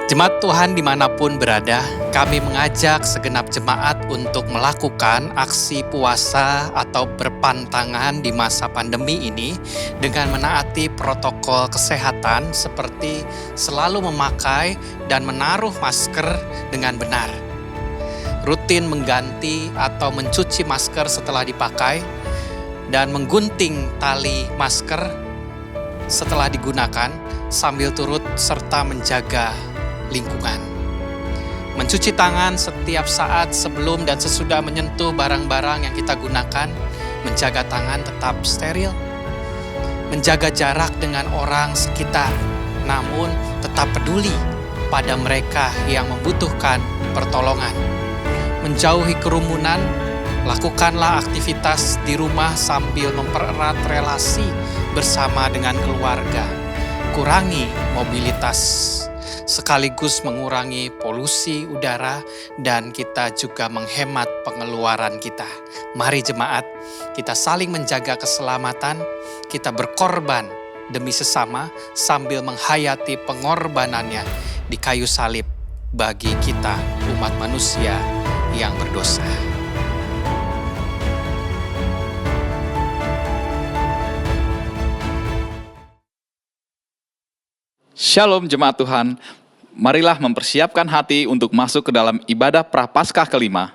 Jemaat Tuhan dimanapun berada, kami mengajak segenap jemaat untuk melakukan aksi puasa atau berpantangan di masa pandemi ini dengan menaati protokol kesehatan seperti selalu memakai dan menaruh masker dengan benar. Rutin mengganti atau mencuci masker setelah dipakai dan menggunting tali masker setelah digunakan sambil turut serta menjaga lingkungan. Mencuci tangan setiap saat sebelum dan sesudah menyentuh barang-barang yang kita gunakan, menjaga tangan tetap steril, menjaga jarak dengan orang sekitar, namun tetap peduli pada mereka yang membutuhkan pertolongan. Menjauhi kerumunan, lakukanlah aktivitas di rumah sambil mempererat relasi bersama dengan keluarga. Kurangi mobilitas, sekaligus mengurangi polusi udara dan kita juga menghemat pengeluaran kita. Mari jemaat, kita saling menjaga keselamatan, kita berkorban demi sesama sambil menghayati pengorbanannya di kayu salib bagi kita umat manusia yang berdosa. Shalom jemaat Tuhan, marilah mempersiapkan hati untuk masuk ke dalam ibadah Prapaskah kelima.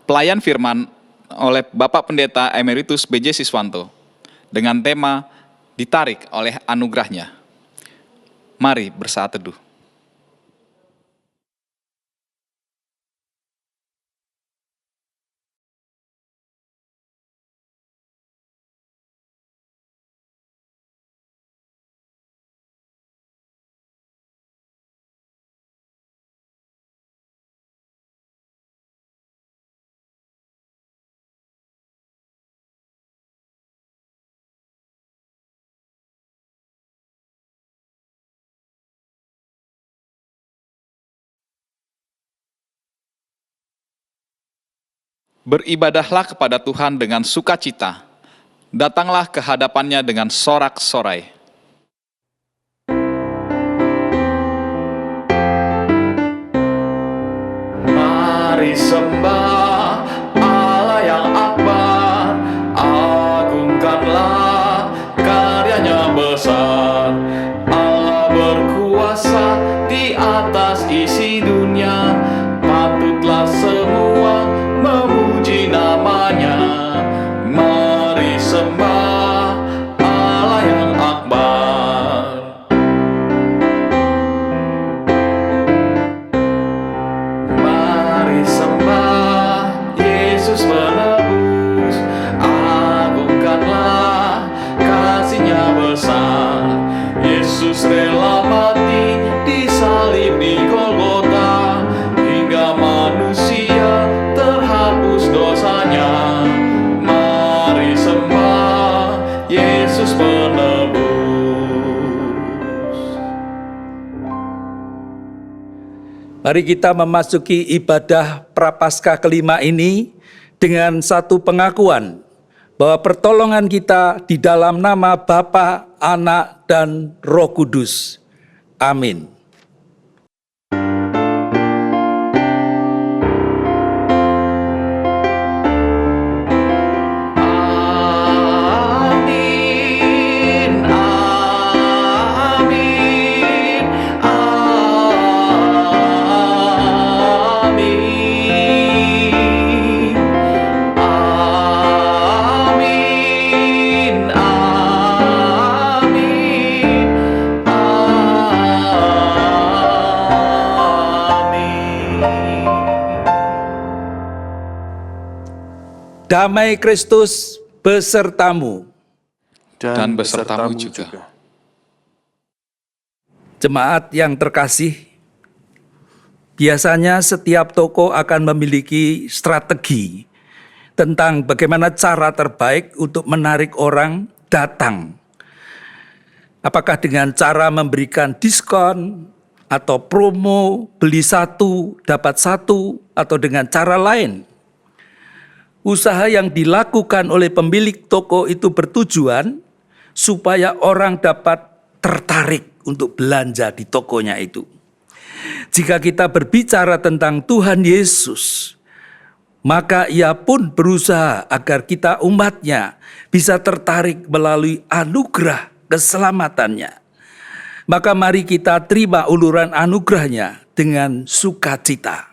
Pelayan firman oleh Bapak Pendeta Emeritus B.J. Siswanto dengan tema Ditarik oleh Anugerahnya. Mari bersaat teduh. Beribadahlah kepada Tuhan dengan sukacita. Datanglah ke hadapannya dengan sorak-sorai. Mari sembah Allah yang akbar, agungkanlah karyanya besar. Allah berkuasa di atas isi dunia, patutlah semua memuji namanya. Mari sembah Allah yang akbar. Mari sembah Yesus penebus, agungkanlah kasih-Nya besar. Yesus rela mati di salib di Golgota, hingga manusia terhapus dosanya. Mari sembah Yesus penebus. Mari kita memasuki ibadah Prapaskah kelima ini dengan satu pengakuan bahwa pertolongan kita di dalam nama Bapa, Anak, dan Roh Kudus. Amin. Amin, amin, amin, amin, amin. Damai Kristus besertamu. Dan besertamu juga. Jemaat yang terkasih, biasanya setiap toko akan memiliki strategi tentang bagaimana cara terbaik untuk menarik orang datang. Apakah dengan cara memberikan diskon atau promo, beli satu, dapat satu, atau dengan cara lain. Usaha yang dilakukan oleh pemilik toko itu bertujuan supaya orang dapat tertarik untuk belanja di tokonya itu. Jika kita berbicara tentang Tuhan Yesus, maka ia pun berusaha agar kita umatnya bisa tertarik melalui anugerah keselamatannya. Maka mari kita terima uluran anugerahnya dengan sukacita.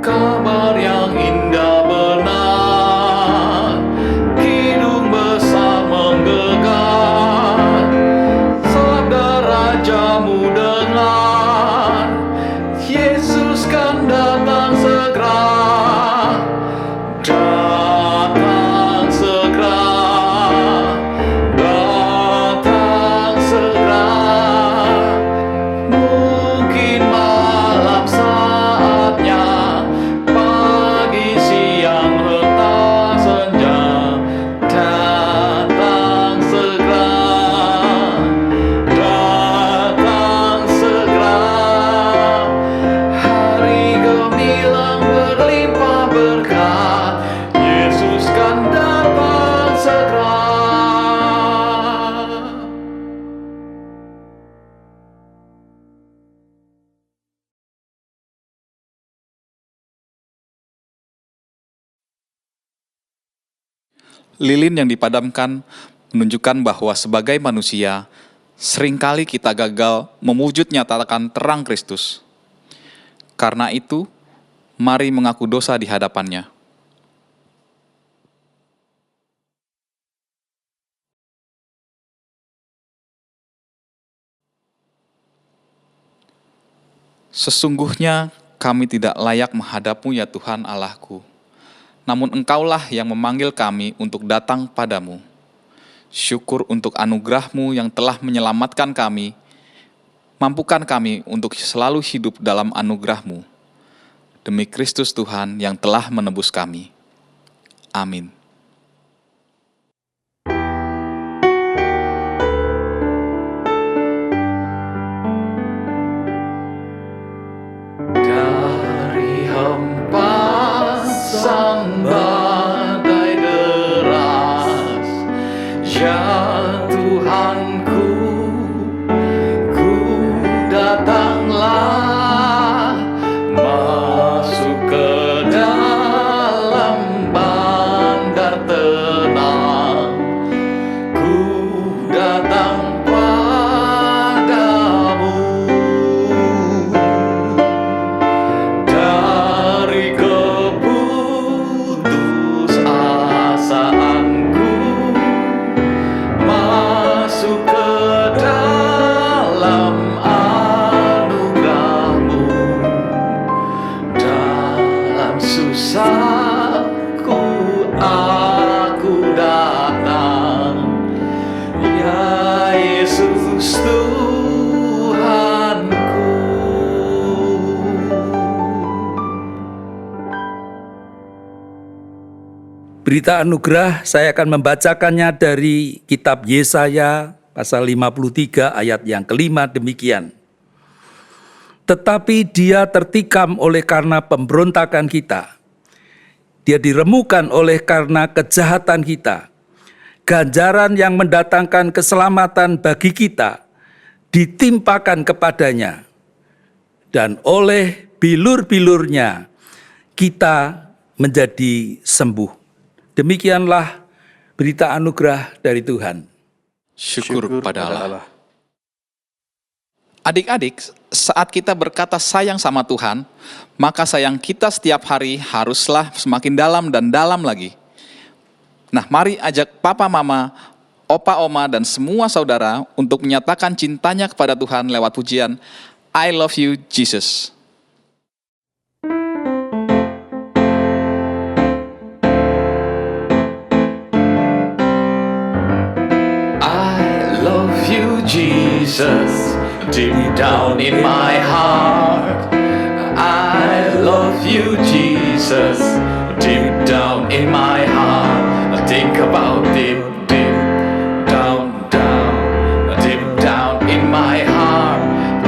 Kabar yang indah benar, kidung besar menggelegar, sabda rajamu dengar, Yesus kan datang segera, datang segera, datang segera. Mungkin malam saatnya, pagi, siang, petang, senja, datang segera, datang segera. Hari gemilang berlimpah berkat, Yesus kan datang segera. Lilin yang dipadamkan menunjukkan bahwa sebagai manusia, seringkali kita gagal mewujud nyatakan terang Kristus. Karena itu, mari mengaku dosa di hadapannya. Sesungguhnya kami tidak layak menghadap-Mu ya Tuhan Allahku. Namun Engkaulah yang memanggil kami untuk datang padamu. Syukur untuk anugerah-Mu yang telah menyelamatkan kami. Mampukan kami untuk selalu hidup dalam anugerah-Mu. Demi Kristus Tuhan yang telah menebus kami. Amin. Dari hempasan badai deras, ya Tuhanku, ku datanglah, masuk ke dalam bandar tenang, ku datang padamu. Dari keputusasaanku, masuk ke dalam anugerah-Mu. Dalam susahku aku datang, ya Yesus Tuhanku. Berita anugerah saya akan membacakannya dari kitab Yesaya pasal 53 ayat yang kelima demikian. Tetapi dia tertikam oleh karena pemberontakan kita. Dia diremukan oleh karena kejahatan kita. Ganjaran yang mendatangkan keselamatan bagi kita ditimpakan kepadanya. Dan oleh bilur-bilurnya kita menjadi sembuh. Demikianlah berita anugerah dari Tuhan. Syukur pada Allah. Adik-adik, saat kita berkata sayang sama Tuhan, maka sayang kita setiap hari haruslah semakin dalam dan dalam lagi. Nah, mari ajak papa, mama, opa, oma, dan semua saudara untuk menyatakan cintanya kepada Tuhan lewat pujian I Love You, Jesus. I love you, Jesus, deep down in my heart. I love you, Jesus, deep down in my heart. Think about it, deep down, deep down in my heart.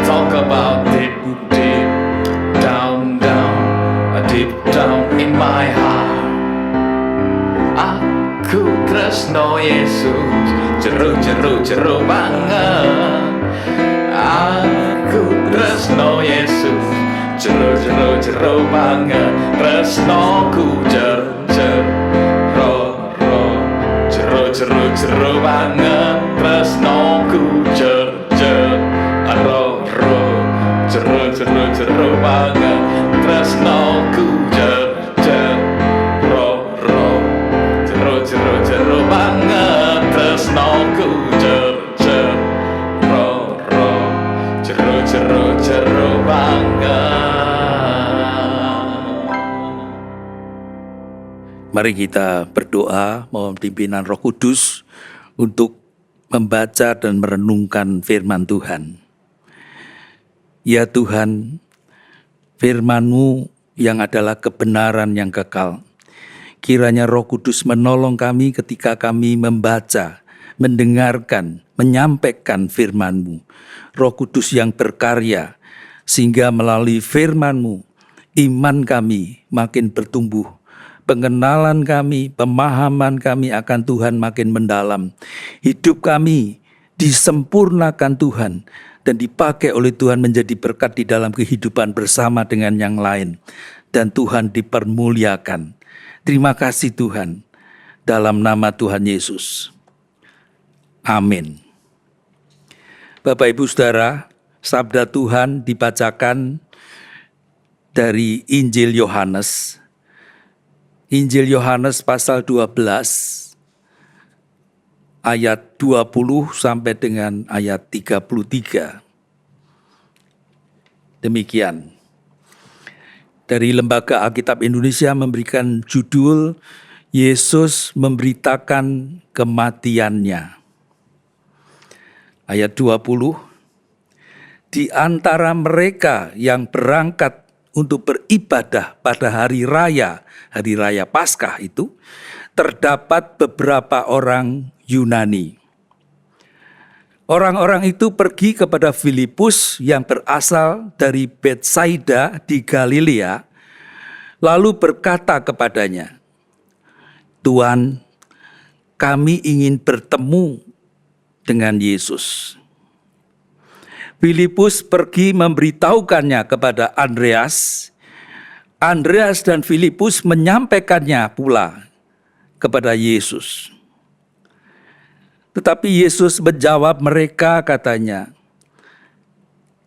Talk about it, deep down, deep down in my heart. Aku tresno Yesus, jero banget. Aku tresno Yesus, jero banget. Tresnoku jero banget. Tresnoku jero banget. Tresnoku jero banget. Tresnoku jero banget. Mari kita berdoa mohon pimpinan Roh Kudus untuk membaca dan merenungkan firman Tuhan. Ya Tuhan, firman-Mu yang adalah kebenaran yang kekal. Kiranya Roh Kudus menolong kami ketika kami membaca, mendengarkan, menyampaikan firman-Mu. Roh Kudus yang berkarya, sehingga melalui firman-Mu, iman kami makin bertumbuh. Pengenalan kami, pemahaman kami akan Tuhan makin mendalam. Hidup kami disempurnakan Tuhan dan dipakai oleh Tuhan menjadi berkat di dalam kehidupan bersama dengan yang lain. Dan Tuhan dipermuliakan. Terima kasih Tuhan. Dalam nama Tuhan Yesus. Amin. Bapak Ibu Saudara, sabda Tuhan dibacakan dari Injil Yohanes. Injil Yohanes pasal 12 ayat 20 sampai dengan ayat 33. Demikian. Dari Lembaga Alkitab Indonesia memberikan judul Yesus memberitakan kematiannya. Ayat 20. Di antara mereka yang berangkat untuk beribadah pada hari raya Paskah itu, terdapat beberapa orang Yunani. Orang-orang itu pergi kepada Filipus yang berasal dari Betsaida di Galilea, lalu berkata kepadanya, "Tuan, kami ingin bertemu dengan Yesus." Filipus pergi memberitahukannya kepada Andreas. Andreas dan Filipus menyampaikannya pula kepada Yesus. Tetapi Yesus menjawab mereka, katanya,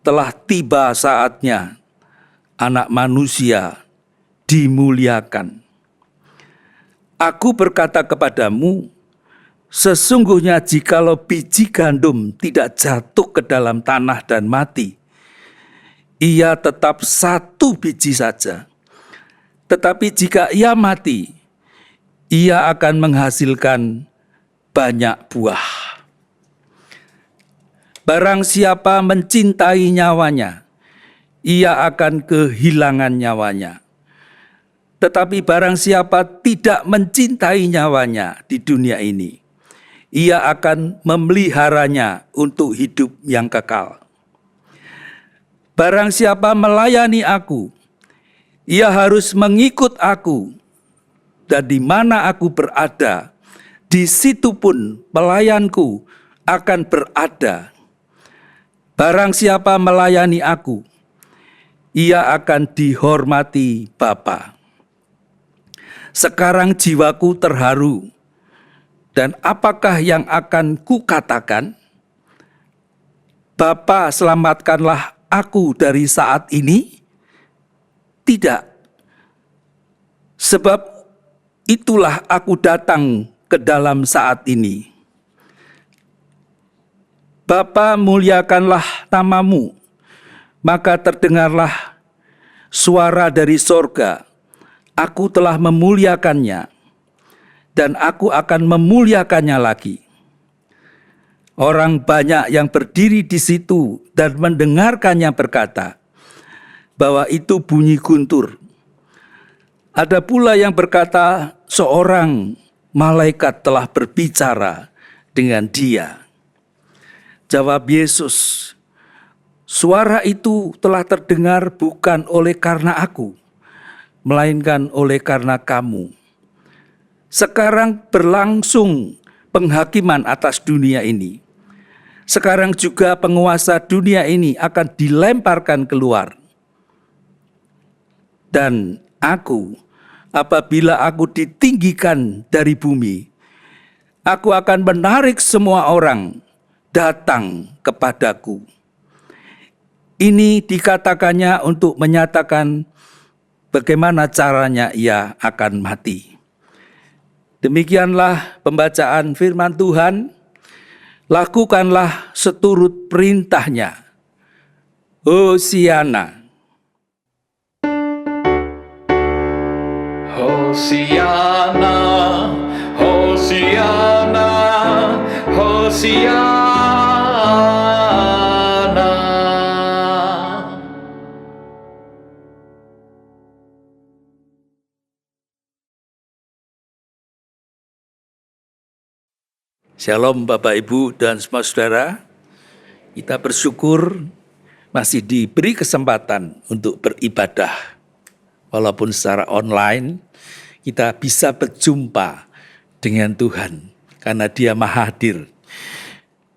"Telah tiba saatnya Anak Manusia dimuliakan. Aku berkata kepadamu, sesungguhnya jikalau biji gandum tidak jatuh ke dalam tanah dan mati, ia tetap satu biji saja. Tetapi jika ia mati, ia akan menghasilkan banyak buah. Barang siapa mencintai nyawanya, ia akan kehilangan nyawanya. Tetapi barang siapa tidak mencintai nyawanya di dunia ini, ia akan memeliharanya untuk hidup yang kekal. Barang siapa melayani aku, ia harus mengikut aku, dan di mana aku berada, di situ pun pelayanku akan berada. Barang siapa melayani aku, ia akan dihormati Bapa. Sekarang jiwaku terharu, dan apakah yang akan kukatakan? Bapa, selamatkanlah aku dari saat ini? Tidak. Sebab itulah aku datang ke dalam saat ini. Bapa, muliakanlah namamu. Maka terdengarlah suara dari sorga. Aku telah memuliakannya, dan aku akan memuliakannya lagi. Orang banyak yang berdiri di situ dan mendengarkannya berkata bahwa itu bunyi guntur. Ada pula yang berkata seorang malaikat telah berbicara dengan dia. Jawab Yesus, suara itu telah terdengar bukan oleh karena aku, melainkan oleh karena kamu. Sekarang berlangsung penghakiman atas dunia ini. Sekarang juga penguasa dunia ini akan dilemparkan keluar. Dan aku, apabila aku ditinggikan dari bumi, aku akan menarik semua orang datang kepadaku. Ini dikatakannya untuk menyatakan bagaimana caranya ia akan mati. Demikianlah pembacaan firman Tuhan. Lakukanlah seturut perintahnya. Hosiana. Hosiana, Hosiana, Hosiana. Shalom Bapak Ibu dan semua saudara. Kita bersyukur masih diberi kesempatan untuk beribadah. Walaupun secara online kita bisa berjumpa dengan Tuhan karena Dia Maha Hadir.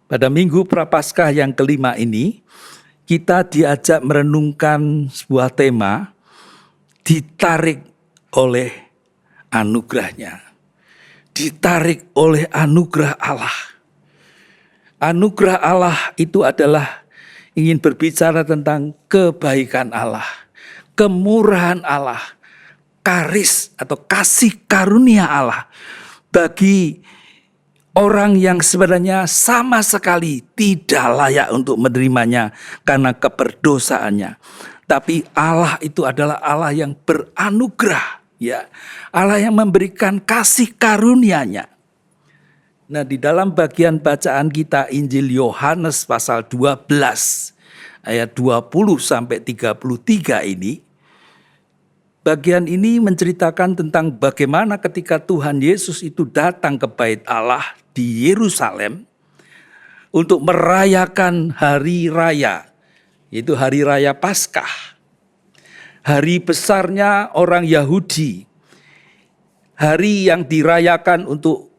Pada Minggu Prapaskah yang kelima ini, kita diajak merenungkan sebuah tema, ditarik oleh anugerahnya. Ditarik oleh anugerah Allah. Anugerah Allah itu adalah ingin berbicara tentang kebaikan Allah, kemurahan Allah, karis atau kasih karunia Allah bagi orang yang sebenarnya sama sekali tidak layak untuk menerimanya karena keberdosaannya. Tapi Allah itu adalah Allah yang beranugerah. Ya, Allah yang memberikan kasih karunia-Nya. Nah, di dalam bagian bacaan kita Injil Yohanes pasal 12 ayat 20 sampai 33 ini, bagian ini menceritakan tentang bagaimana ketika Tuhan Yesus itu datang ke Bait Allah di Yerusalem untuk merayakan hari raya, yaitu hari raya Paskah. Hari besarnya orang Yahudi, hari yang dirayakan untuk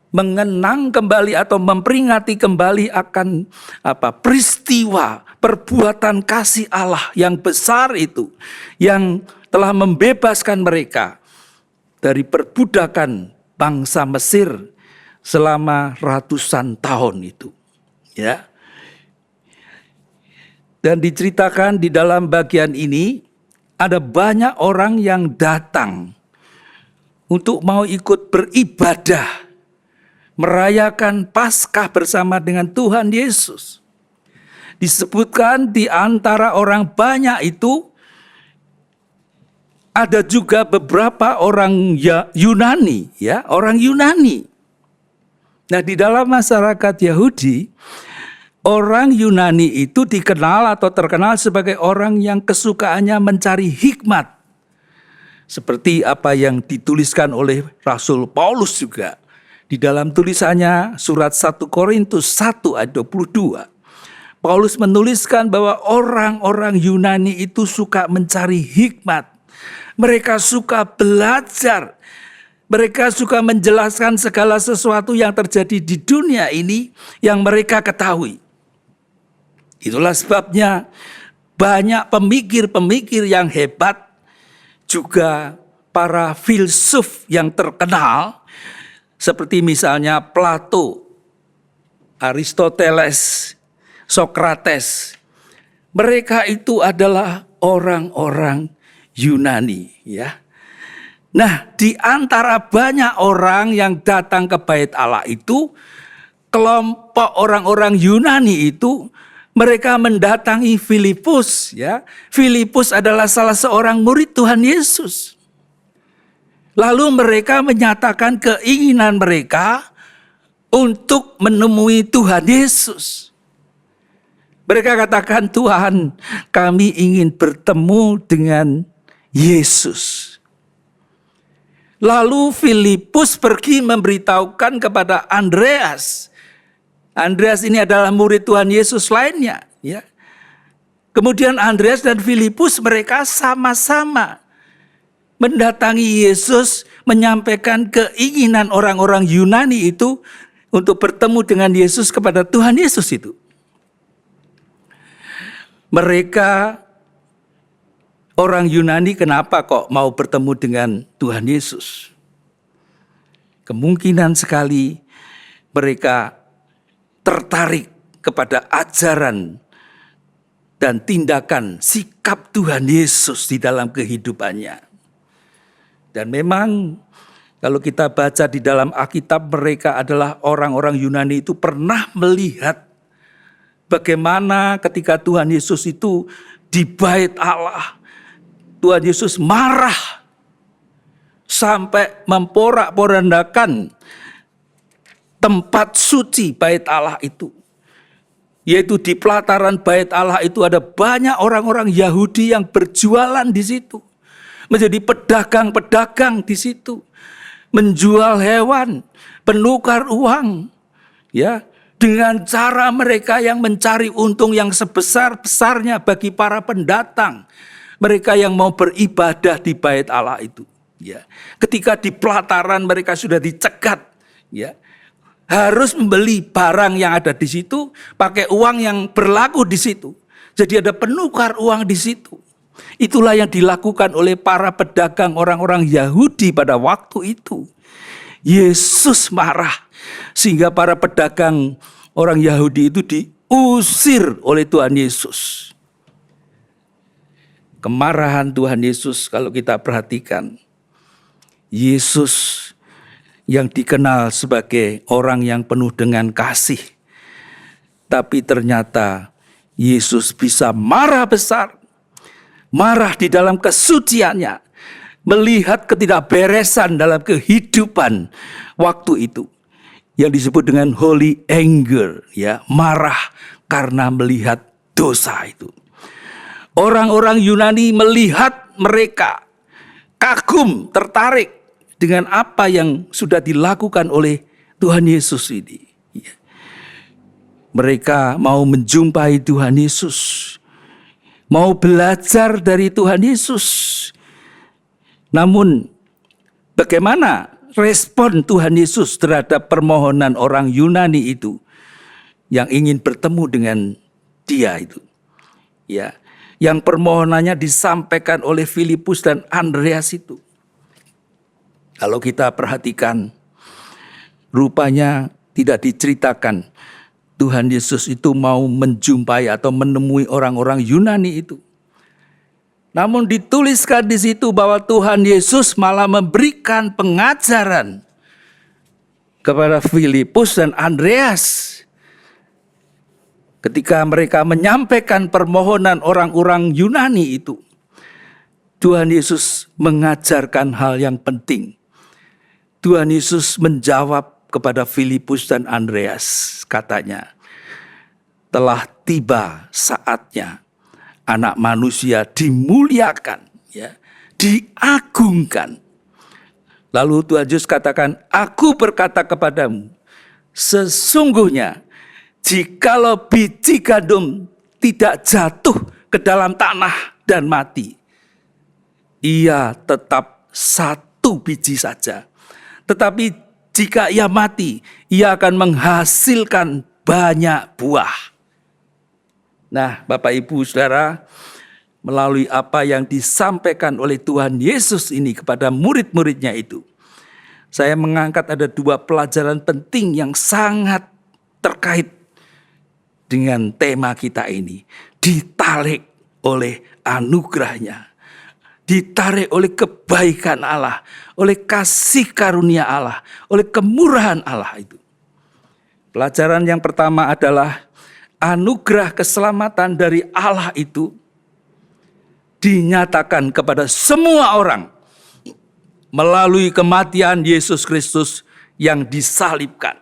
mengenang kembali atau memperingati kembali akan peristiwa perbuatan kasih Allah yang besar itu, yang telah membebaskan mereka dari perbudakan bangsa Mesir selama ratusan tahun itu. Ya. Dan diceritakan di dalam bagian ini, ada banyak orang yang datang untuk mau ikut beribadah, merayakan Paskah bersama dengan Tuhan Yesus. Disebutkan di antara orang banyak itu, ada juga beberapa orang Yunani, ya, orang Yunani. Nah, di dalam masyarakat Yahudi, orang Yunani itu dikenal atau terkenal sebagai orang yang kesukaannya mencari hikmat. Seperti apa yang dituliskan oleh Rasul Paulus juga. Di dalam tulisannya surat 1 Korintus 1 ayat 22. Paulus menuliskan bahwa orang-orang Yunani itu suka mencari hikmat. Mereka suka belajar. Mereka suka menjelaskan segala sesuatu yang terjadi di dunia ini yang mereka ketahui. Itulah sebabnya banyak pemikir-pemikir yang hebat, juga para filsuf yang terkenal, seperti misalnya Plato, Aristoteles, Sokrates. Mereka itu adalah orang-orang Yunani, ya. Nah, di antara banyak orang yang datang ke Bait Allah itu, kelompok orang-orang Yunani itu mereka mendatangi Filipus, ya. Filipus adalah salah seorang murid Tuhan Yesus. Lalu mereka menyatakan keinginan mereka untuk menemui Tuhan Yesus. Mereka katakan, Tuhan, kami ingin bertemu dengan Yesus. Lalu Filipus pergi memberitahukan kepada Andreas. Andreas ini adalah murid Tuhan Yesus lainnya, ya. Kemudian Andreas dan Filipus mereka sama-sama mendatangi Yesus, menyampaikan keinginan orang-orang Yunani itu untuk bertemu dengan Yesus kepada Tuhan Yesus itu. Mereka orang Yunani kenapa kok mau bertemu dengan Tuhan Yesus? Kemungkinan sekali mereka tertarik kepada ajaran dan tindakan sikap Tuhan Yesus di dalam kehidupannya. Dan memang kalau kita baca di dalam Alkitab, mereka adalah orang-orang Yunani itu pernah melihat bagaimana ketika Tuhan Yesus itu di bait Allah, Tuhan Yesus marah sampai memporak-porandakan tempat suci bait Allah itu. Yaitu di pelataran bait Allah itu ada banyak orang-orang Yahudi yang berjualan di situ. Menjadi pedagang-pedagang di situ. Menjual hewan, penukar uang. Ya, dengan cara mereka yang mencari untung yang sebesar-besarnya bagi para pendatang. Mereka yang mau beribadah di bait Allah itu. Ya, ketika di pelataran mereka sudah dicegat, ya, harus membeli barang yang ada di situ, pakai uang yang berlaku di situ. Jadi ada penukar uang di situ. Itulah yang dilakukan oleh para pedagang orang-orang Yahudi pada waktu itu. Yesus marah sehingga para pedagang orang Yahudi itu diusir oleh Tuhan Yesus. Kemarahan Tuhan Yesus kalau kita perhatikan, Yesus yang dikenal sebagai orang yang penuh dengan kasih. Tapi ternyata Yesus bisa marah besar. Marah di dalam kesuciannya. Melihat ketidakberesan dalam kehidupan waktu itu. Yang disebut dengan holy anger. Ya, marah karena melihat dosa itu. Orang-orang Yunani melihat mereka kagum, tertarik dengan apa yang sudah dilakukan oleh Tuhan Yesus ini. Mereka mau menjumpai Tuhan Yesus. Mau belajar dari Tuhan Yesus. Namun bagaimana respon Tuhan Yesus terhadap permohonan orang Yunani itu yang ingin bertemu dengan Dia itu? Ya, yang permohonannya disampaikan oleh Filipus dan Andreas itu. Kalau kita perhatikan, rupanya tidak diceritakan Tuhan Yesus itu mau menjumpai atau menemui orang-orang Yunani itu. Namun dituliskan di situ bahwa Tuhan Yesus malah memberikan pengajaran kepada Filipus dan Andreas. Ketika mereka menyampaikan permohonan orang-orang Yunani itu, Tuhan Yesus mengajarkan hal yang penting. Tuhan Yesus menjawab kepada Filipus dan Andreas, katanya, telah tiba saatnya Anak Manusia dimuliakan, ya, diagungkan. Lalu Tuhan Yesus katakan, aku berkata kepadamu, sesungguhnya jikalau biji gandum tidak jatuh ke dalam tanah dan mati, ia tetap satu biji saja. Tetapi jika ia mati, ia akan menghasilkan banyak buah. Nah, Bapak Ibu Saudara, melalui apa yang disampaikan oleh Tuhan Yesus ini kepada murid-muridnya itu, saya mengangkat ada dua pelajaran penting yang sangat terkait dengan tema kita ini. Ditarik oleh anugerahnya. Ditarik oleh kebaikan Allah, oleh kasih karunia Allah, oleh kemurahan Allah itu. Pelajaran yang pertama adalah anugerah keselamatan dari Allah itu dinyatakan kepada semua orang melalui kematian Yesus Kristus yang disalibkan.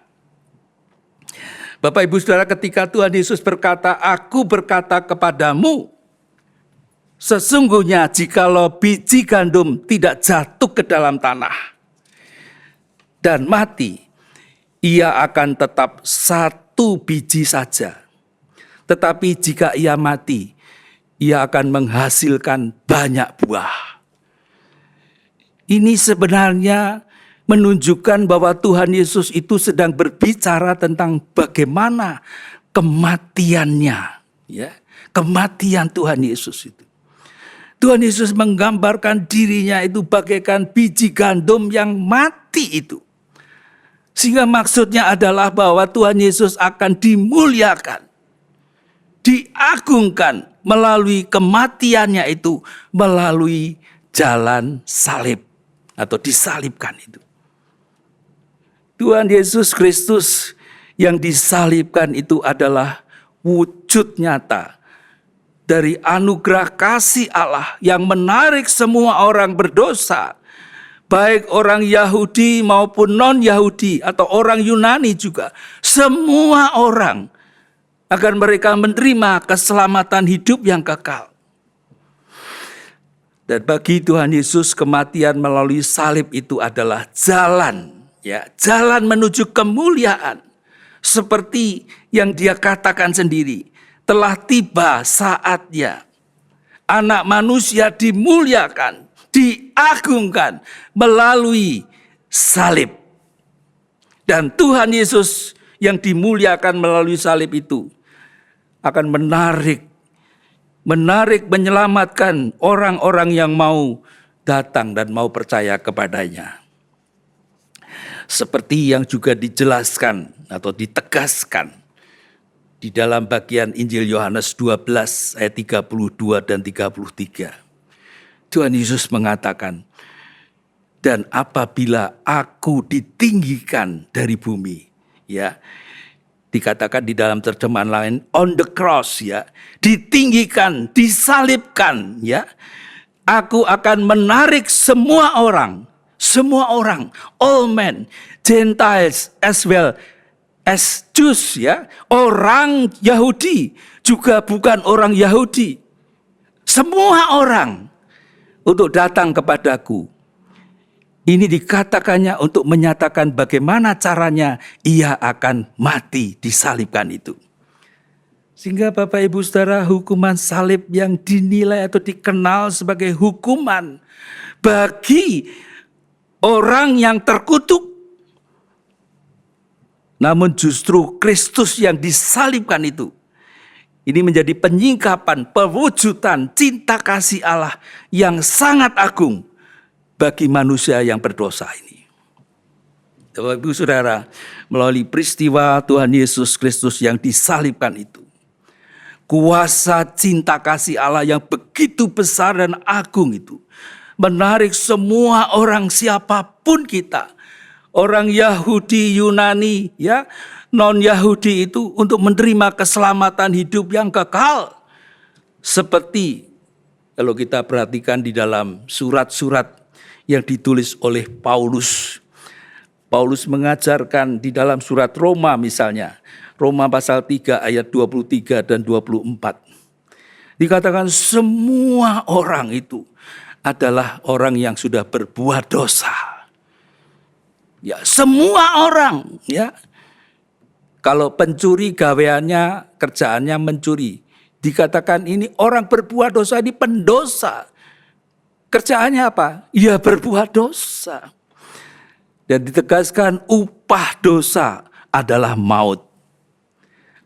Bapak Ibu Saudara, ketika Tuhan Yesus berkata, aku berkata kepadamu, sesungguhnya jikalau biji gandum tidak jatuh ke dalam tanah dan mati, ia akan tetap satu biji saja. Tetapi jika ia mati, ia akan menghasilkan banyak buah. Ini sebenarnya menunjukkan bahwa Tuhan Yesus itu sedang berbicara tentang bagaimana kematiannya, ya. Kematian Tuhan Yesus itu. Tuhan Yesus menggambarkan dirinya itu bagaikan biji gandum yang mati itu. Sehingga maksudnya adalah bahwa Tuhan Yesus akan dimuliakan, diagungkan melalui kematiannya itu, melalui jalan salib atau disalibkan itu. Tuhan Yesus Kristus yang disalibkan itu adalah wujud nyata dari anugerah kasih Allah yang menarik semua orang berdosa, baik orang Yahudi maupun non-Yahudi atau orang Yunani juga, semua orang, agar mereka menerima keselamatan hidup yang kekal. Dan bagi Tuhan Yesus, kematian melalui salib itu adalah jalan, ya, jalan menuju kemuliaan. Seperti yang Dia katakan sendiri, telah tiba saatnya Anak Manusia dimuliakan, diagungkan melalui salib. Dan Tuhan Yesus yang dimuliakan melalui salib itu akan menarik, menyelamatkan orang-orang yang mau datang dan mau percaya kepadanya. Seperti yang juga dijelaskan atau ditegaskan di dalam bagian Injil Yohanes 12 ayat 32 dan 33. Tuhan Yesus mengatakan, dan apabila aku ditinggikan dari bumi, ya, dikatakan di dalam terjemahan lain on the cross, ya, ditinggikan, disalibkan, ya, aku akan menarik semua orang, all men, Gentiles as well as Jews, ya, orang Yahudi juga bukan orang Yahudi, semua orang untuk datang kepadaku. Ini dikatakannya untuk menyatakan bagaimana caranya ia akan mati disalibkan itu. Sehingga Bapak Ibu Saudara, hukuman salib yang dinilai atau dikenal sebagai hukuman bagi orang yang terkutuk, namun justru Kristus yang disalibkan itu, ini menjadi penyingkapan, pewujudan cinta kasih Allah yang sangat agung bagi manusia yang berdosa ini. Bapak Ibu Saudara, melalui peristiwa Tuhan Yesus Kristus yang disalibkan itu, kuasa cinta kasih Allah yang begitu besar dan agung itu menarik semua orang, siapapun kita, orang Yahudi, Yunani, ya, non-Yahudi itu, untuk menerima keselamatan hidup yang kekal. Seperti kalau kita perhatikan di dalam surat-surat yang ditulis oleh Paulus. Paulus mengajarkan di dalam surat Roma misalnya, Roma pasal 3 ayat 23 dan 24. Dikatakan semua orang itu adalah orang yang sudah berbuat dosa. Ya, semua orang, ya. Kalau pencuri gaweannya, kerjaannya mencuri, dikatakan ini orang berbuat dosa, ini pendosa. Kerjaannya apa? Ya berbuat dosa. Dan ditegaskan upah dosa adalah maut.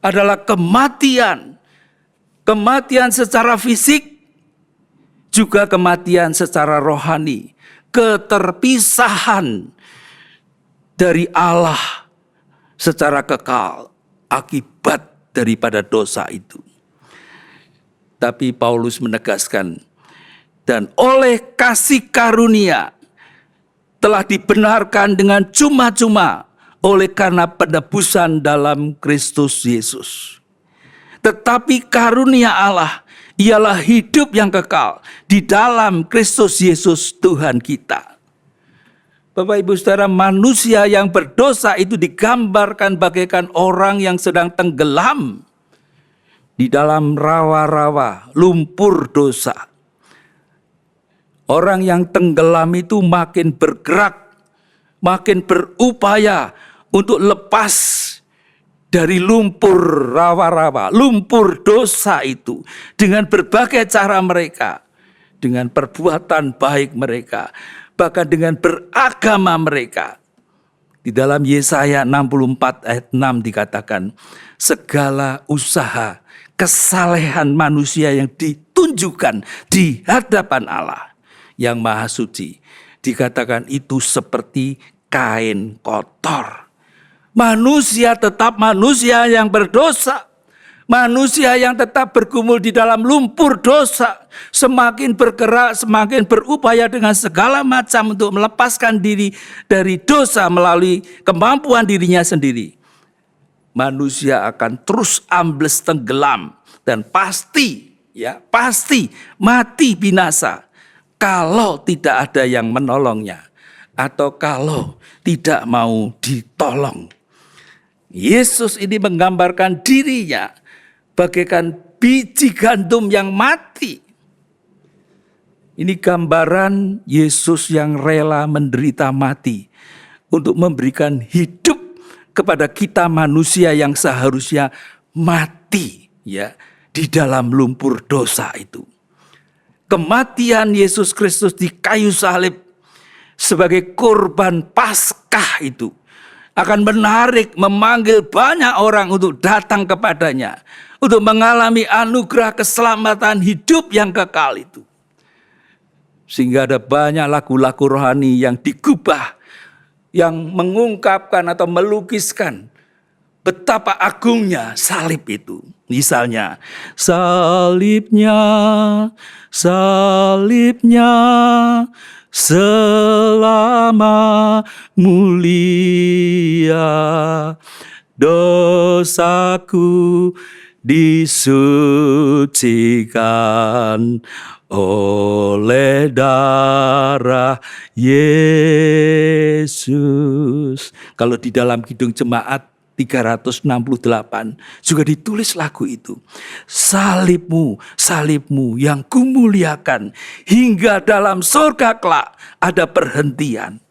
Adalah kematian. Kematian secara fisik, juga kematian secara rohani. Keterpisahan dari Allah secara kekal akibat daripada dosa itu. Tapi Paulus menegaskan, dan oleh kasih karunia telah dibenarkan dengan cuma-cuma oleh karena penebusan dalam Kristus Yesus. Tetapi karunia Allah ialah hidup yang kekal di dalam Kristus Yesus Tuhan kita. Bapak Ibu Saudara, manusia yang berdosa itu digambarkan bagaikan orang yang sedang tenggelam di dalam rawa-rawa lumpur dosa. Orang yang tenggelam itu makin bergerak, makin berupaya untuk lepas dari lumpur rawa-rawa, lumpur dosa itu dengan berbagai cara mereka, dengan perbuatan baik mereka, bahkan dengan beragama mereka. Di dalam Yesaya 64 ayat 6 dikatakan, segala usaha kesalehan manusia yang ditunjukkan di hadapan Allah yang Maha Suci, dikatakan itu seperti kain kotor. Manusia tetap manusia yang berdosa. Manusia yang tetap bergumul di dalam lumpur dosa, semakin bergerak, semakin berupaya dengan segala macam untuk melepaskan diri dari dosa melalui kemampuan dirinya sendiri. Manusia akan terus ambles tenggelam dan pasti mati binasa kalau tidak ada yang menolongnya atau kalau tidak mau ditolong. Yesus ini menggambarkan dirinya bagaikan biji gandum yang mati. Ini gambaran Yesus yang rela menderita mati untuk memberikan hidup kepada kita manusia yang seharusnya mati di dalam lumpur dosa itu. Kematian Yesus Kristus di kayu salib sebagai korban Paskah itu akan memanggil banyak orang untuk datang kepadanya, untuk mengalami anugerah keselamatan hidup yang kekal itu. Sehingga ada banyak lagu-lagu rohani yang digubah, yang mengungkapkan atau melukiskan betapa agungnya salib itu. Misalnya, salibnya, selama mulia, dosaku disucikan oleh darah Yesus. Kalau di dalam Kidung Jemaat 368 juga ditulis lagu itu. Salibmu, salibmu yang kumuliakan, hingga dalam surga kelak ada perhentian.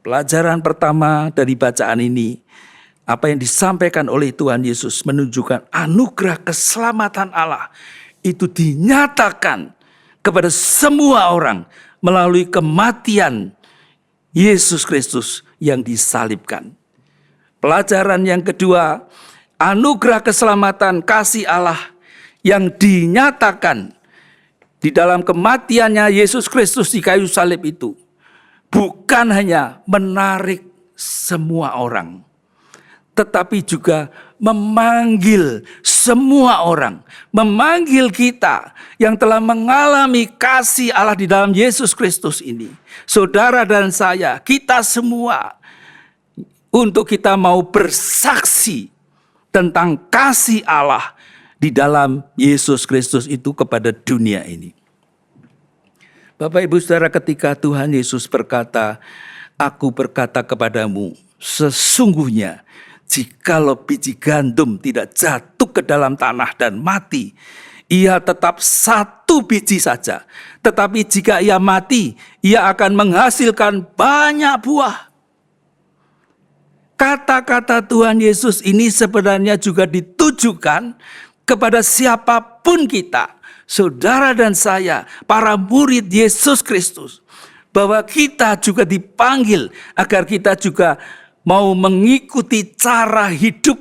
Pelajaran pertama dari bacaan ini, apa yang disampaikan oleh Tuhan Yesus menunjukkan anugerah keselamatan Allah itu dinyatakan kepada semua orang melalui kematian Yesus Kristus yang disalibkan. Pelajaran yang kedua, anugerah keselamatan kasih Allah yang dinyatakan di dalam kematiannya Yesus Kristus di kayu salib itu bukan hanya menarik semua orang, tetapi juga memanggil semua orang, memanggil kita yang telah mengalami kasih Allah di dalam Yesus Kristus ini. Saudara dan saya, kita semua, untuk kita mau bersaksi tentang kasih Allah di dalam Yesus Kristus itu kepada dunia ini. Bapak Ibu Saudara, ketika Tuhan Yesus berkata, "Aku berkata kepadamu, sesungguhnya jikalau biji gandum tidak jatuh ke dalam tanah dan mati, ia tetap satu biji saja. Tetapi jika ia mati, ia akan menghasilkan banyak buah." Kata-kata Tuhan Yesus ini sebenarnya juga ditujukan kepada siapapun kita, saudara dan saya, para murid Yesus Kristus, bahwa kita juga dipanggil agar kita juga mau mengikuti cara hidup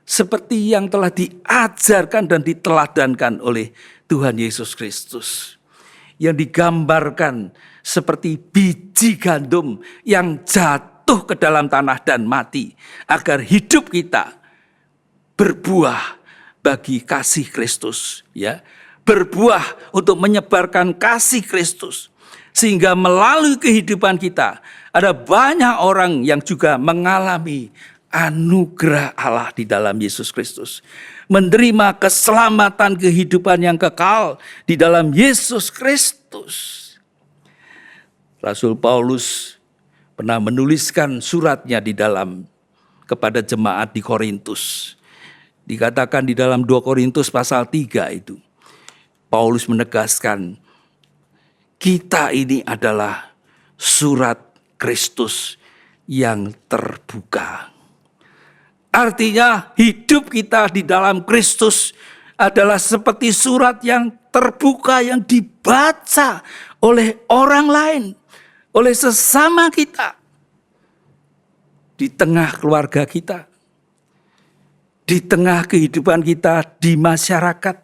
seperti yang telah diajarkan dan diteladankan oleh Tuhan Yesus Kristus, yang digambarkan seperti biji gandum yang jatuh ke dalam tanah dan mati, agar hidup kita berbuah bagi kasih Kristus, berbuah untuk menyebarkan kasih Kristus, sehingga melalui kehidupan kita ada banyak orang yang juga mengalami anugerah Allah di dalam Yesus Kristus, menerima keselamatan kehidupan yang kekal di dalam Yesus Kristus. Rasul Paulus pernah menuliskan suratnya di dalam kepada jemaat di Korintus. Dikatakan di dalam 2 Korintus pasal 3 itu, Paulus menegaskan, kita ini adalah surat Kristus yang terbuka. Artinya hidup kita di dalam Kristus adalah seperti surat yang terbuka yang dibaca oleh orang lain, oleh sesama kita, di tengah keluarga kita, di tengah kehidupan kita, di masyarakat,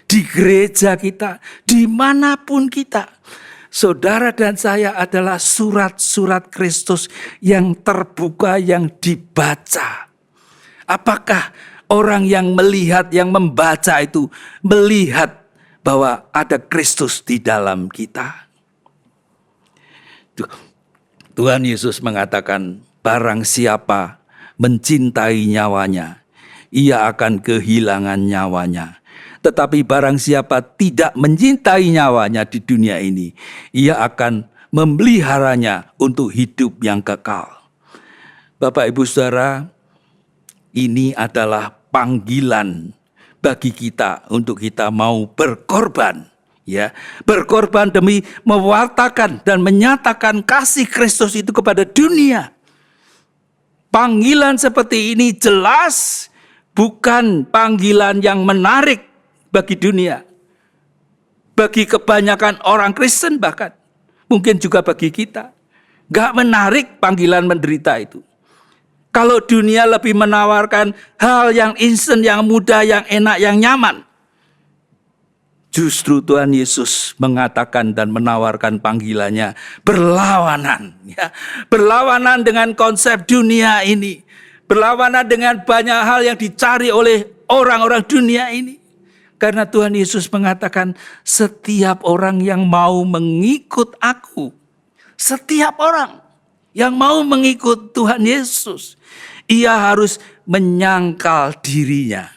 di gereja kita, dimanapun kita. Saudara dan saya adalah surat-surat Kristus yang terbuka, yang dibaca. Apakah orang yang melihat, yang membaca itu melihat bahwa ada Kristus di dalam kita? Tuhan Yesus mengatakan, barang siapa mencintai nyawanya, ia akan kehilangan nyawanya. Tetapi barang siapa tidak mencintai nyawanya di dunia ini, ia akan memeliharanya untuk hidup yang kekal. Bapak, Ibu, Saudara, ini adalah panggilan bagi kita untuk kita mau berkorban. Ya, berkorban demi mewartakan dan menyatakan kasih Kristus itu kepada dunia. Panggilan seperti ini jelas bukan panggilan yang menarik bagi dunia, bagi kebanyakan orang Kristen, bahkan mungkin juga bagi kita. Gak menarik panggilan menderita itu. Kalau dunia lebih menawarkan hal yang instan, yang mudah, yang enak, yang nyaman, justru Tuhan Yesus mengatakan dan menawarkan panggilannya berlawanan, ya, berlawanan dengan konsep dunia ini, berlawanan dengan banyak hal yang dicari oleh orang-orang dunia ini. Karena Tuhan Yesus mengatakan, setiap orang yang mau mengikut aku, setiap orang yang mau mengikut Tuhan Yesus, ia harus menyangkal dirinya.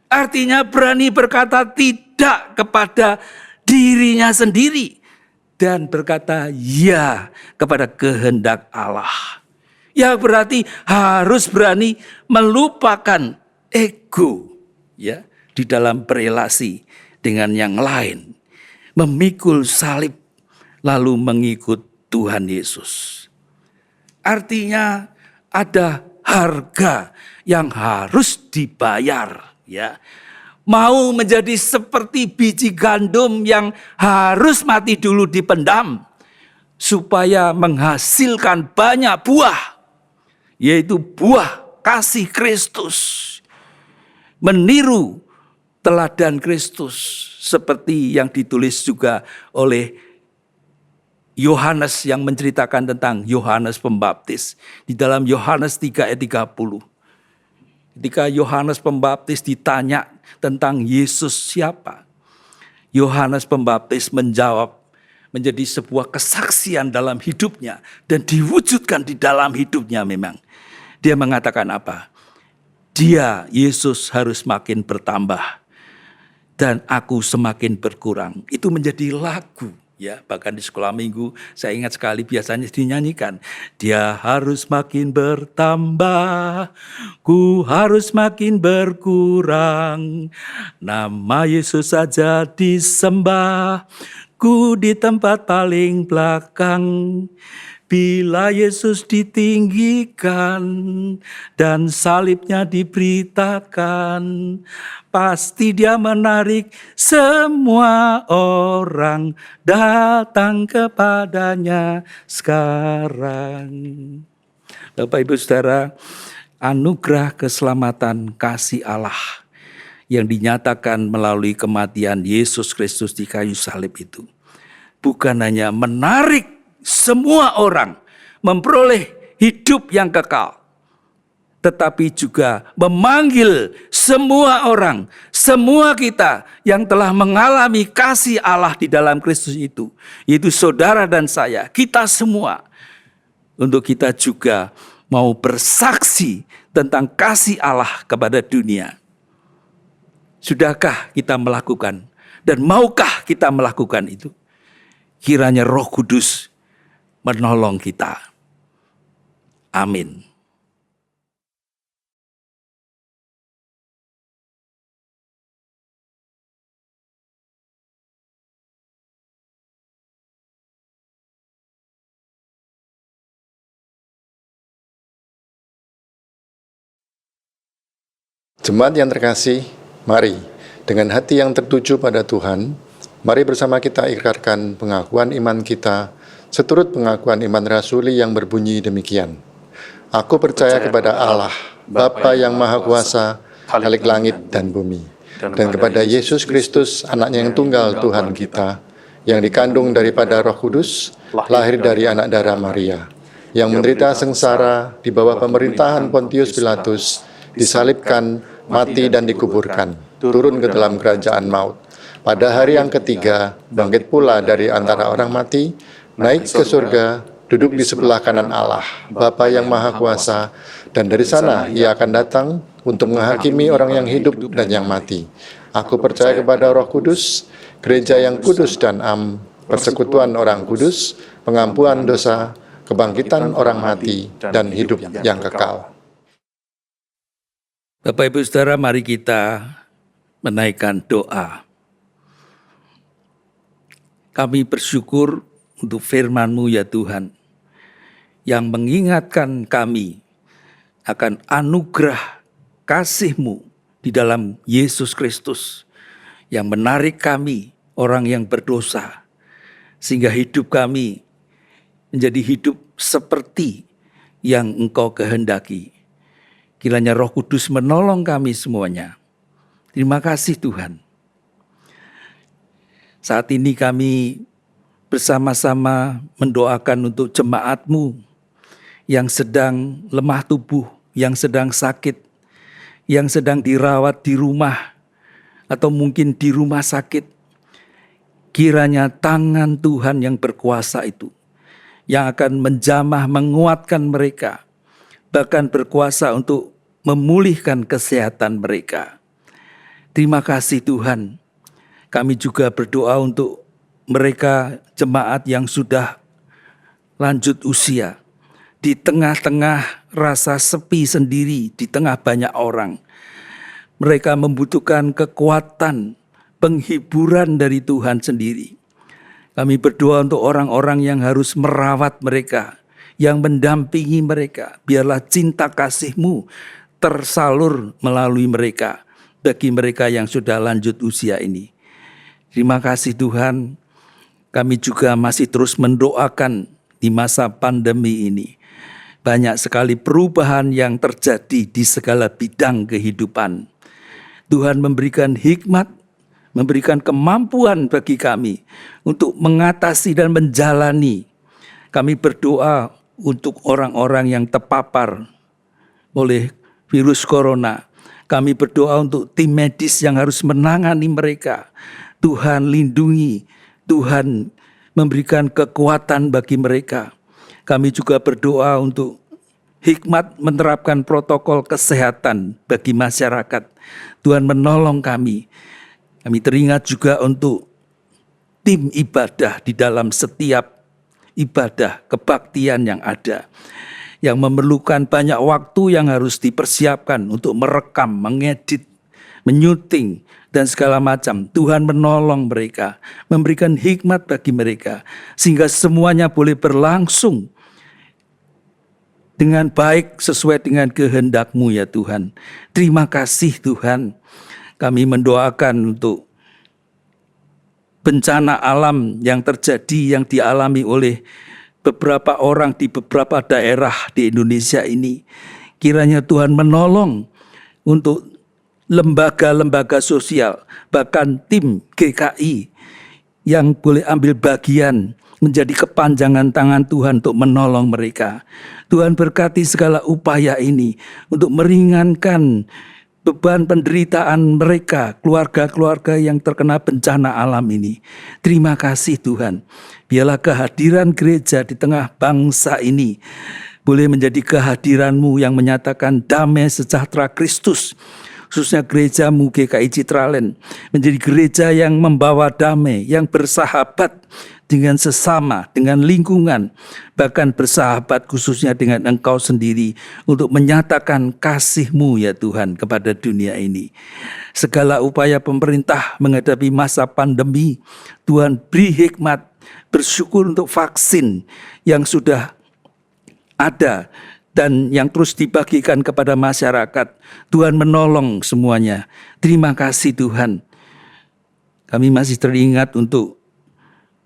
Artinya berani berkata tidak kepada dirinya sendiri dan berkata ya kepada kehendak Allah. Ya, berarti harus berani melupakan ego, ya, di dalam berelasi dengan yang lain, memikul salib lalu mengikut Tuhan Yesus. Artinya ada harga yang harus dibayar, ya. Mau menjadi seperti biji gandum yang harus mati dulu dipendam supaya menghasilkan banyak buah, yaitu buah kasih Kristus. Meniru teladan Kristus seperti yang ditulis juga oleh Yohanes yang menceritakan tentang Yohanes Pembaptis. Di dalam Yohanes 3 ayat 30. Ketika Yohanes Pembaptis ditanya tentang Yesus siapa, Yohanes Pembaptis menjawab menjadi sebuah kesaksian dalam hidupnya dan diwujudkan di dalam hidupnya memang. Dia mengatakan apa? Dia, Yesus, harus makin bertambah dan aku semakin berkurang. Itu menjadi lagu. Ya, bahkan di sekolah minggu saya ingat sekali biasanya dinyanyikan. Dia harus makin bertambah, ku harus makin berkurang. Nama Yesus saja disembah, ku di tempat paling belakang. Bila Yesus ditinggikan dan salibnya diberitakan, pasti dia menarik semua orang datang kepadanya sekarang. Bapak, Ibu, Saudara, anugerah keselamatan kasih Allah yang dinyatakan melalui kematian Yesus Kristus di kayu salib itu bukan hanya menarik semua orang memperoleh hidup yang kekal, tetapi juga memanggil semua orang, semua kita yang telah mengalami kasih Allah di dalam Kristus itu, yaitu saudara dan saya, kita semua, untuk kita juga mau bersaksi tentang kasih Allah kepada dunia. Sudahkah kita melakukan dan maukah kita melakukan itu? Kiranya Roh Kudus menolong kita. Amin. Jemaat yang terkasih, mari Dengan hati yang tertuju pada Tuhan, mari bersama kita ikrarkan pengakuan iman kita seturut pengakuan iman rasuli yang berbunyi demikian. Aku percaya kepada Allah, Bapa yang Maha Kuasa, Khalik langit dan bumi, dan kepada Yesus Kristus, anaknya yang tunggal Tuhan kita, yang dikandung daripada Roh Kudus, lahir dari anak darah Maria, yang menderita sengsara di bawah pemerintahan Pontius Pilatus, disalibkan, mati dan dikuburkan, turun ke dalam kerajaan maut. Pada hari yang ketiga, bangkit pula dari antara orang mati, naik ke surga, duduk di sebelah kanan Allah, Bapa yang Maha Kuasa, dan dari sana Ia akan datang untuk menghakimi orang yang hidup dan yang mati. Aku percaya kepada Roh Kudus, gereja yang kudus dan am, persekutuan orang kudus, pengampunan dosa, kebangkitan orang mati, dan hidup yang kekal. Bapak Ibu Saudara, mari kita menaikkan doa. Kami bersyukur untuk firman-Mu ya Tuhan, yang mengingatkan kami akan anugerah kasih-Mu di dalam Yesus Kristus, yang menarik kami orang yang berdosa, sehingga hidup kami menjadi hidup seperti yang Engkau kehendaki. Kiranya Roh Kudus menolong kami semuanya. Terima kasih Tuhan. Saat ini kami bersama-sama mendoakan untuk jemaat-Mu yang sedang lemah tubuh, yang sedang sakit, yang sedang dirawat di rumah, atau mungkin di rumah sakit. Kiranya tangan Tuhan yang berkuasa itu, yang akan menjamah menguatkan mereka, bahkan berkuasa untuk memulihkan kesehatan mereka. Terima kasih Tuhan. Kami juga berdoa untuk mereka jemaat yang sudah lanjut usia, di tengah-tengah rasa sepi sendiri, di tengah banyak orang. Mereka membutuhkan kekuatan, penghiburan dari Tuhan sendiri. Kami berdoa untuk orang-orang yang harus merawat mereka, yang mendampingi mereka. Biarlah cinta kasih-Mu tersalur melalui mereka, bagi mereka yang sudah lanjut usia ini. Terima kasih Tuhan, kami juga masih terus mendoakan di masa pandemi ini. Banyak sekali perubahan yang terjadi di segala bidang kehidupan. Tuhan memberikan hikmat, memberikan kemampuan bagi kami untuk mengatasi dan menjalani. Kami berdoa untuk orang-orang yang terpapar oleh virus corona. Kami berdoa untuk tim medis yang harus menangani mereka. Tuhan lindungi, Tuhan memberikan kekuatan bagi mereka. Kami juga berdoa untuk hikmat menerapkan protokol kesehatan bagi masyarakat. Tuhan menolong kami. Kami teringat juga untuk tim ibadah di dalam setiap ibadah kebaktian yang ada, yang memerlukan banyak waktu yang harus dipersiapkan untuk merekam, mengedit, menyuting, dan segala macam. Tuhan menolong mereka, memberikan hikmat bagi mereka, sehingga semuanya boleh berlangsung dengan baik sesuai dengan kehendak-Mu ya Tuhan. Terima kasih Tuhan. Kami mendoakan untuk bencana alam yang terjadi, yang dialami oleh beberapa orang di beberapa daerah di Indonesia ini. Kiranya Tuhan menolong untuk lembaga-lembaga sosial, bahkan tim GKI yang boleh ambil bagian menjadi kepanjangan tangan Tuhan untuk menolong mereka. Tuhan berkati segala upaya ini untuk meringankan beban penderitaan mereka, keluarga-keluarga yang terkena bencana alam ini. Terima kasih Tuhan. Biarlah kehadiran gereja di tengah bangsa ini boleh menjadi kehadiran-Mu yang menyatakan damai sejahtera Kristus. Khususnya gereja-Mu GKI Citraland menjadi gereja yang membawa damai, yang bersahabat dengan sesama, dengan lingkungan, bahkan bersahabat khususnya dengan Engkau sendiri untuk menyatakan kasih-Mu ya Tuhan kepada dunia ini. Segala upaya pemerintah menghadapi masa pandemi, Tuhan beri hikmat, bersyukur untuk vaksin yang sudah ada dan yang terus dibagikan kepada masyarakat. Tuhan menolong semuanya. Terima kasih Tuhan. Kami masih teringat untuk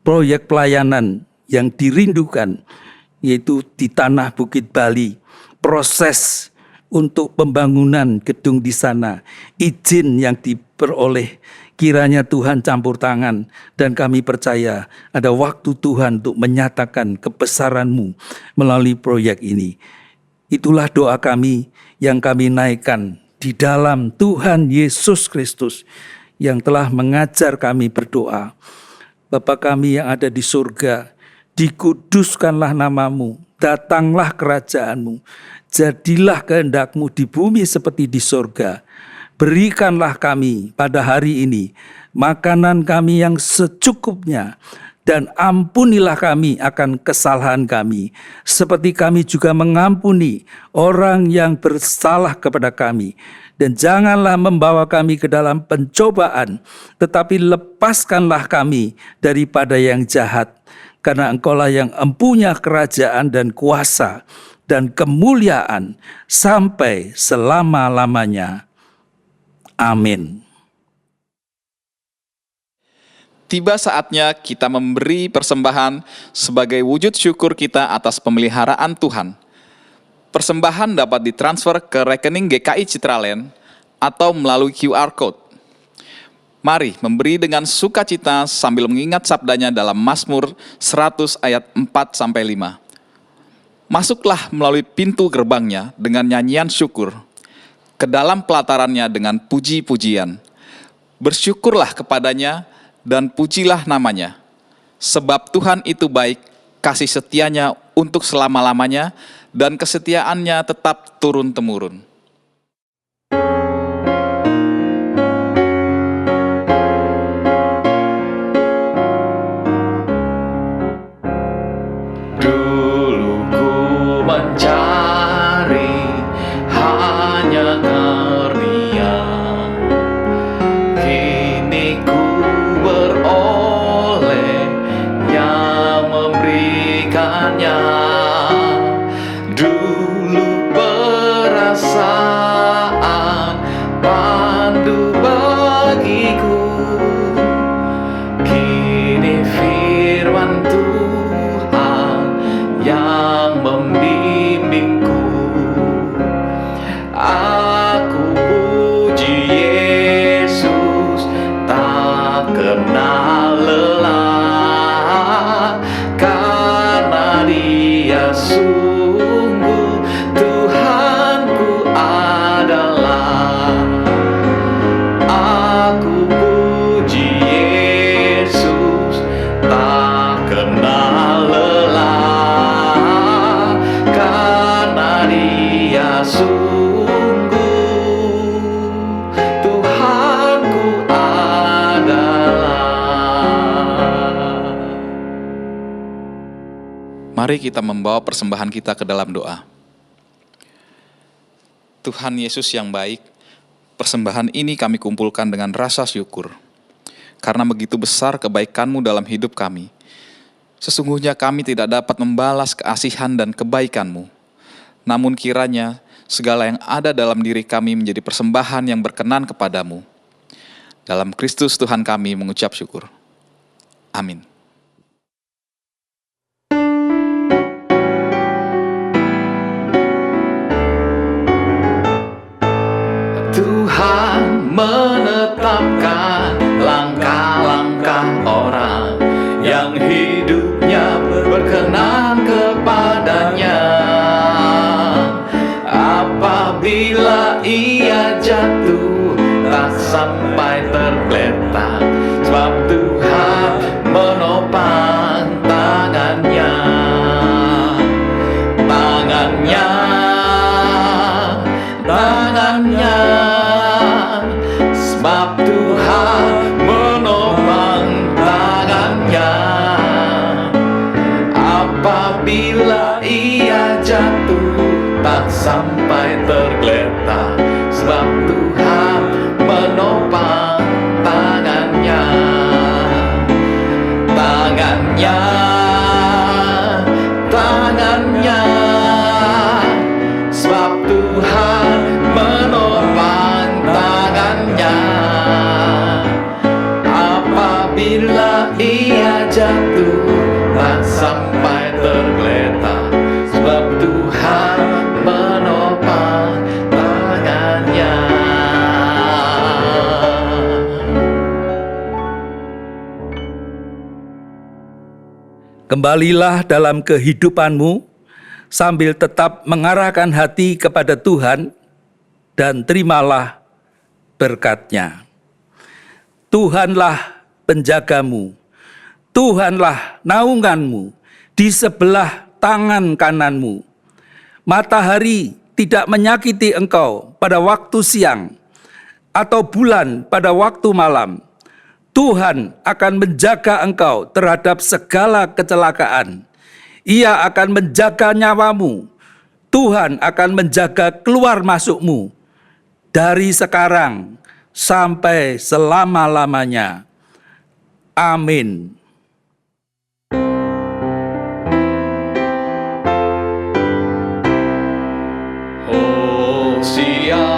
proyek pelayanan yang dirindukan, yaitu di tanah Bukit Bali. Proses untuk pembangunan gedung di sana, izin yang diperoleh, kiranya Tuhan campur tangan, dan kami percaya ada waktu Tuhan untuk menyatakan kebesaran-Mu melalui proyek ini. Itulah doa kami yang kami naikkan di dalam Tuhan Yesus Kristus yang telah mengajar kami berdoa. Bapa kami yang ada di surga, dikuduskanlah nama-Mu, datanglah kerajaan-Mu, jadilah kehendak-Mu di bumi seperti di surga. Berikanlah kami pada hari ini makanan kami yang secukupnya, dan ampunilah kami akan kesalahan kami, seperti kami juga mengampuni orang yang bersalah kepada kami. Dan janganlah membawa kami ke dalam pencobaan, tetapi lepaskanlah kami daripada yang jahat. Karena Engkaulah yang empunya kerajaan dan kuasa dan kemuliaan sampai selama-lamanya. Amin. Tiba saatnya kita memberi persembahan sebagai wujud syukur kita atas pemeliharaan Tuhan. Persembahan dapat ditransfer ke rekening GKI Citraland atau melalui QR Code. Mari memberi dengan sukacita sambil mengingat sabdanya dalam Mazmur 100 ayat 4-5. Masuklah melalui pintu gerbangnya dengan nyanyian syukur, ke dalam pelatarannya dengan puji-pujian. Bersyukurlah kepadanya dan pujilah namanya. Sebab Tuhan itu baik, kasih setianya untuk selama-lamanya, dan kesetiaannya tetap turun-temurun. Dulu ku mencari hanya karunia, kini ku beroleh yang memberikannya. Dulu perasaan pandu bagiku, kini firman Tuhan yang membimbingku. Aku puji Yesus, tak kenal lelah, karena Dia sungguh Tuhanku adalah. Aku puji Yesus, tak kenal lelah, karena Dia sungguh Tuhanku adalah. Mari kita membawa persembahan kita ke dalam doa. Tuhan Yesus yang baik, persembahan ini kami kumpulkan dengan rasa syukur. Karena begitu besar kebaikan-Mu dalam hidup kami. Sesungguhnya kami tidak dapat membalas keasihan dan kebaikan-Mu. Namun kiranya segala yang ada dalam diri kami menjadi persembahan yang berkenan kepadamu. Dalam Kristus Tuhan kami mengucap syukur. Amin. Tuhan menetapkan langkah-langkah orang yang hidupnya berkenan kepadanya. Apabila ia jatuh, tak sampai tergeletak, sebab Tuhan menopang tangannya. Tangannya, sebab Tuhan menopang tangannya. Apabila ia jatuh, tak sampai tergeletak, sebab Tuhan menopang tangannya. Tangannya, sebab Tuhan jatuh tak sampai tergeletak, sebab Tuhan menopang tangannya. Kembalilah dalam kehidupanmu sambil tetap mengarahkan hati kepada Tuhan dan terimalah berkat-Nya. Tuhanlah penjagamu, Tuhanlah naunganmu di sebelah tangan kananmu. Matahari tidak menyakiti engkau pada waktu siang, atau bulan pada waktu malam. Tuhan akan menjaga engkau terhadap segala kecelakaan. Ia akan menjaga nyawamu. Tuhan akan menjaga keluar masukmu dari sekarang sampai selama-lamanya. Amin. Hosiana.